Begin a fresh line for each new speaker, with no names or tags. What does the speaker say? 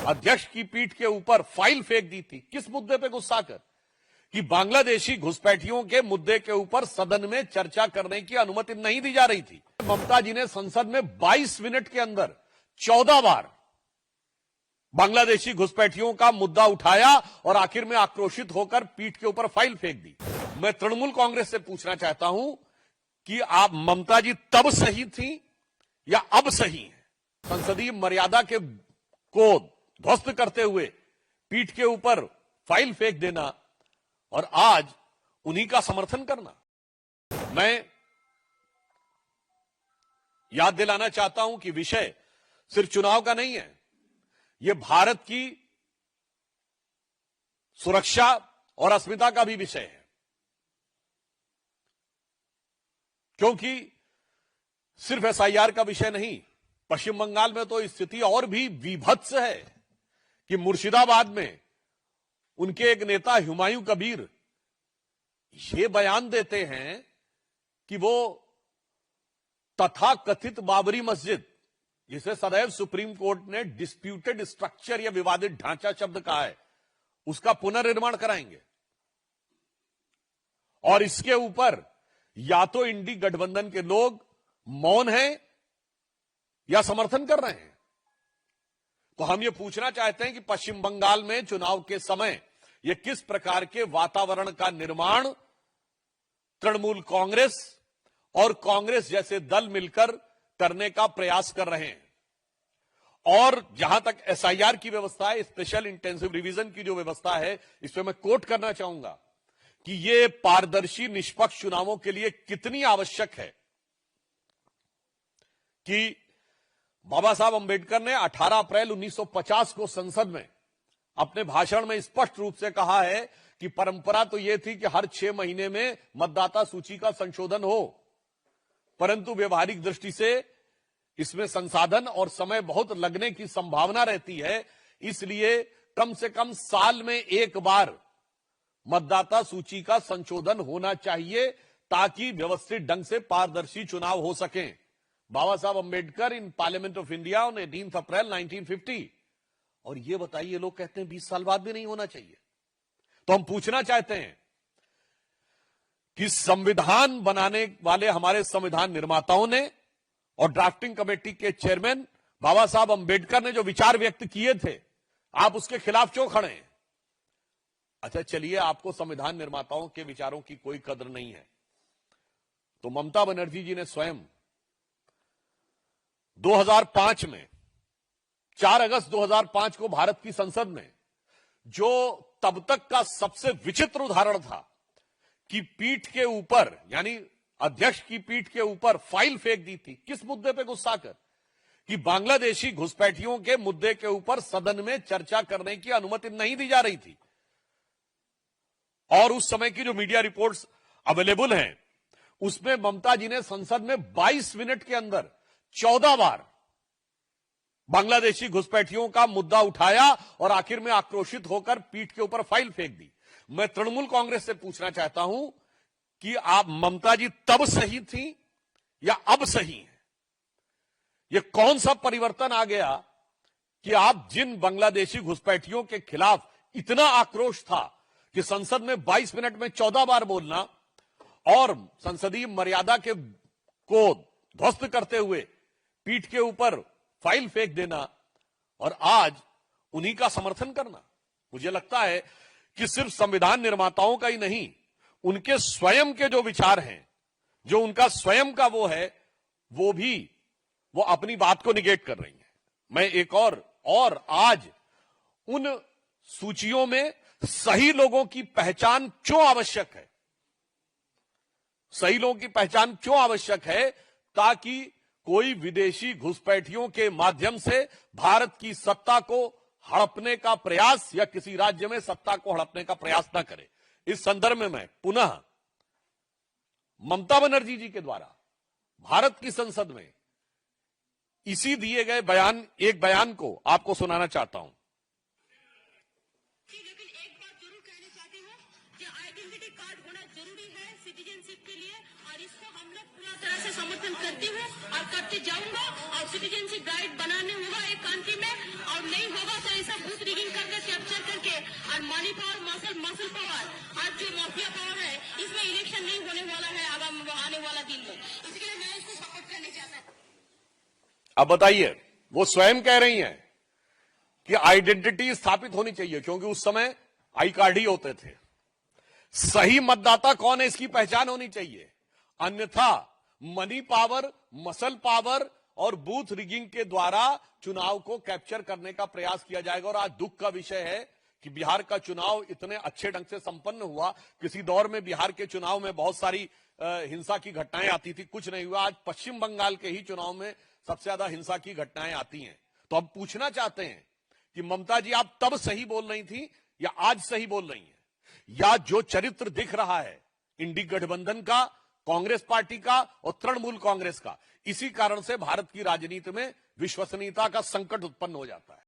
अध्यक्ष की पीठ के ऊपर फाइल फेंक दी थी। किस मुद्दे पे गुस्सा कर? कि बांग्लादेशी घुसपैठियों के मुद्दे के ऊपर सदन में चर्चा करने की अनुमति नहीं दी जा रही थी। ममता जी ने संसद में 22 मिनट के अंदर 14 बार बांग्लादेशी घुसपैठियों का मुद्दा उठाया और आखिर में आक्रोशित होकर पीठ के ऊपर फाइल फेंक दी। मैं तृणमूल कांग्रेस से पूछना चाहता हूं कि आप ममता जी तब सही थी या अब सही हैं? संसदीय मर्यादा को ध्वस्त करते हुए पीठ के ऊपर फाइल फेंक देना और आज उन्हीं का समर्थन करना। मैं याद दिलाना चाहता हूं कि विषय सिर्फ चुनाव का नहीं है, यह भारत की सुरक्षा और अस्मिता का भी विषय है। क्योंकि सिर्फ एसआईआर का विषय नहीं, पश्चिम बंगाल में तो स्थिति और भी विभत्स है कि मुर्शिदाबाद में उनके एक नेता हुमायूं कबीर ये बयान देते हैं कि वो तथाकथित बाबरी मस्जिद, जिसे सदैव सुप्रीम कोर्ट ने डिस्प्यूटेड स्ट्रक्चर या विवादित ढांचा शब्द कहा है, उसका पुनर्निर्माण कराएंगे। और इसके ऊपर या तो इंडी गठबंधन के लोग मौन हैं या समर्थन कर रहे हैं। तो हम ये पूछना चाहते हैं कि पश्चिम बंगाल में चुनाव के समय यह किस प्रकार के वातावरण का निर्माण तृणमूल कांग्रेस और कांग्रेस जैसे दल मिलकर करने का प्रयास कर रहे हैं। और जहां तक एसआईआर की व्यवस्था है, स्पेशल इंटेंसिव रिवीजन की जो व्यवस्था है, इस पर मैं कोट करना चाहूंगा कि यह पारदर्शी निष्पक्ष चुनावों के लिए कितनी आवश्यक है कि बाबा साहब अंबेडकर ने 18 अप्रैल 1950 को संसद में अपने भाषण में स्पष्ट रूप से कहा है कि परंपरा तो यह थी कि हर 6 महीने में मतदाता सूची का संशोधन हो, परंतु व्यवहारिक दृष्टि से इसमें संसाधन और समय बहुत लगने की संभावना रहती है, इसलिए कम से कम साल में एक बार मतदाता सूची का संशोधन होना चाहिए ताकि व्यवस्थित ढंग से पारदर्शी चुनाव हो सके। बाबा साहब Ambedkar in parliament of India on 18 अप्रैल 1950। और ये बताइए, लोग कहते हैं 20 साल बाद भी नहीं होना चाहिए। तो हम पूछना चाहते हैं कि संविधान बनाने वाले हमारे संविधान निर्माताओं ने और ड्राफ्टिंग कमेटी के चेयरमैन बाबा साहब अंबेडकर ने जो विचार व्यक्त किए थे, आप उसके खिलाफ क्यों खड़े हैं? अच्छा चलिए, आपको संविधान निर्माताओं के विचारों की कोई कदर नहीं है, तो ममता बनर्जी जी ने स्वयं 2005 में 4 अगस्त 2005 को भारत की संसद में जो तब तक का सबसे विचित्र उदाहरण था कि पीठ के ऊपर, यानी अध्यक्ष की पीठ के ऊपर फाइल फेंक दी थी। किस मुद्दे पे गुस्सा कर? कि बांग्लादेशी घुसपैठियों के मुद्दे के ऊपर सदन में चर्चा करने की अनुमति नहीं दी जा रही थी। और उस समय की जो मीडिया रिपोर्ट्स अवेलेबल हैं, उसमें ममता जी ने संसद में 22 मिनट के अंदर 14 बार बांग्लादेशी घुसपैठियों का मुद्दा उठाया और आखिर में आक्रोशित होकर पीठ के ऊपर फाइल फेंक दी। मैं तृणमूल कांग्रेस से पूछना चाहता हूं कि आप ममता जी तब सही थी या अब सही हैं? यह कौन सा परिवर्तन आ गया कि आप जिन बांग्लादेशी घुसपैठियों के खिलाफ इतना आक्रोश था कि संसद में 22 मिनट में 14 बार बोलना और संसदीय मर्यादा को ध्वस्त करते हुए पीठ के ऊपर फाइल फेंक देना और आज उन्हीं का समर्थन करना। मुझे लगता है कि सिर्फ संविधान निर्माताओं का ही नहीं, उनके स्वयं के जो विचार हैं, जो उनका स्वयं का वो है, वो अपनी बात को निगेट कर रही है। मैं एक और आज उन सूचियों में सही लोगों की पहचान क्यों आवश्यक है, सही लोगों की पहचान क्यों आवश्यक है, ताकि कोई विदेशी घुसपैठियों के माध्यम से भारत की सत्ता को हड़पने का प्रयास या किसी राज्य में सत्ता को हड़पने का प्रयास न करे। इस संदर्भ में मैं पुनः ममता बनर्जी जी के द्वारा भारत की संसद में इसी दिए गए एक बयान को आपको सुनाना चाहता हूं।
लेकिन एक बात जरूर कहना चाहती हूँ कि आइडेंटिटी कार्ड होना जरूरी है सिटीजनशिप के लिए, और इसको हम लोग पूरा तरह से समर्थन करती हूँ और करते जाऊंगा। और सिटीजनशिप गाइड बनाने होगा एक कंट्री में, और नहीं होगा तो ऐसा और मनी पावर मसल पावर और जो माफिया पावर है, इसमें इलेक्शन नहीं होने वाला है आने वाला दिन में। इसके लिए मैं इसको सपोर्ट करने चाहता हूँ।
अब बताइए, वो स्वयं कह रही हैं कि आइडेंटिटी स्थापित होनी चाहिए, क्योंकि उस समय आई कार्ड ही होते थे। सही मतदाता कौन है इसकी पहचान होनी चाहिए, अन्यथा मनी पावर, मसल पावर और बूथ रिगिंग के द्वारा चुनाव को कैप्चर करने का प्रयास किया जाएगा। और आज दुख का विषय है कि बिहार का चुनाव इतने अच्छे ढंग से संपन्न हुआ। किसी दौर में बिहार के चुनाव में बहुत सारी हिंसा की घटनाएं आती थी, कुछ नहीं हुआ। आज पश्चिम बंगाल के ही चुनाव में सबसे ज्यादा हिंसा की घटनाएं आती हैं। तो अब पूछना चाहते हैं कि ममता जी, आप तब सही बोल रही थी या आज सही बोल रही हैं, या जो चरित्र दिख रहा है इंडी गठबंधन का, कांग्रेस पार्टी का और तृणमूल कांग्रेस का, इसी कारण से भारत की राजनीति में विश्वसनीयता का संकट उत्पन्न हो जाता है।